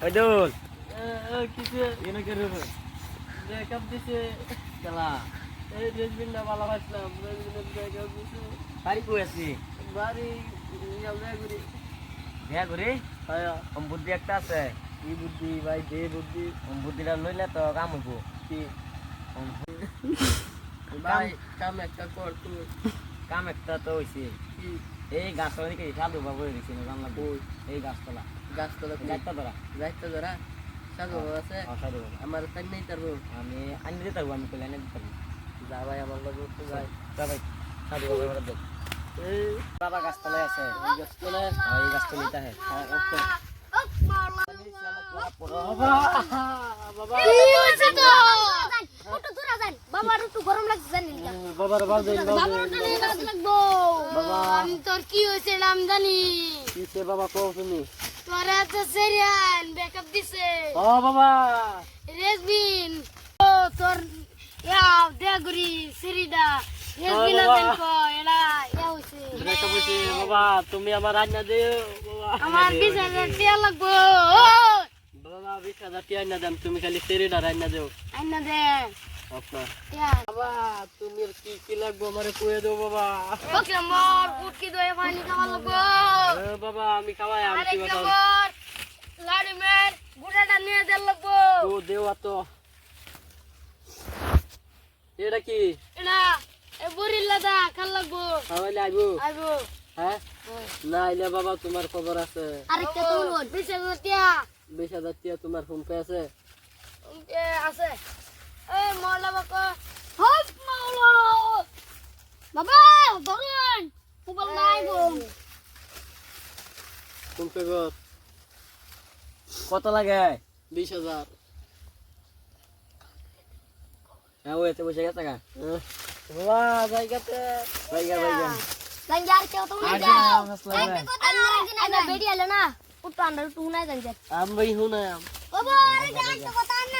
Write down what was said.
ওইদুল কিছু এনে কে রে ব্রেকআপ দিছে চালা এই রেজবিনটা ভালো পাইছিলাম রেজবিনের ব্রেকআপ দিছে বাড়ি কই আছি বাড়ি ইয়ালে ঘুরি বিয়া করে আয়া বুদ্ধি একটা আছে কি বুদ্ধি ভাই দে বুদ্ধি বুদ্ধিটা লইলে তো কাম হইব কি ভাই কাম একটা কর তুই কাম একটা তো হইছে কি এই গাছতলা দিকে সাধু বাবু হইছে না জানলা কই এই গাছতলা গাছতলা একটা ধরা যাইতে ধরা সাধু বাবা আছে সাধু বাবা আমার তাই নেই তারবো আমি আনি দিতে পারবো আমি কইলে আনি দিতে পারবো যা ভাই আমার লগে তো যাই ভাই সাধু বাবা এবার দেখ এই বাবা গাছতলায় আছে গাছতলা এই গাছতলিটা হে ওকে বাবা বাবা কি হইছে তো একটু দূরে যান বাবার একটু গরম লাগছে জানি না বাবার বাল দেন বাবার একটু গাছ লাগবো বাবা। আমি তোর কি হইছে নাম জানি কিসে বাবা কও তুমি তোর এত সেরিয়ান ব্যাকআপ দিছে ও বাবা রেজবিন ও তোর ইয়াও দেগুরি সিরিডা রেজবিন বাবা। আছেন কো এলা ইয়া হইছে ব্রেকআপ হইছে বাবা তুমি আমার রান্না দিও বাবা আমার 20,000 টাকা লাগবো বাবা 20,000 টাকা না দাম তুমি খালি সেরিডা রান্না দিও আইনা দে আপনার ইয়া বাবা তুমি আর কি কি লাগবো আমারে কইয়ে দাও বাবা ওকে মোর কুটকি দই পানি খাওয়া লাগবো বাবা আমি খাওয়াই আমি আরে কি বাবা মোর লাড়ি মের গুড়াটা নিয়ে দে লাগবো ও দেওয়া তো এটা কি এটা এ বুড়িল্লা দা খাল লাগবো খাওয়াইলে আইবো আইবো হ্যাঁ না আইলে বাবা তোমার খবর আছে আরেকটা তুমি বল 20,000 টাকা 20,000 টাকা তোমার ফোন পে আছে আছে এই মরলা বাবা হপ মাওলা বাবা ধরুন মোবাইল নাই গো ফোন পে কর কত লাগে 20,000 হ্যাঁ ওই এতে বসে গেছে গা বাবা জায়গাতে ভাইগা ভাইগা জানগে আর কেউ তো নাই আগে হাসলা আরে বেডি আলে না উঠো আন্ডার টু নাই জানগে আমি হুনাম বাবা আরে একটা কথা আন্না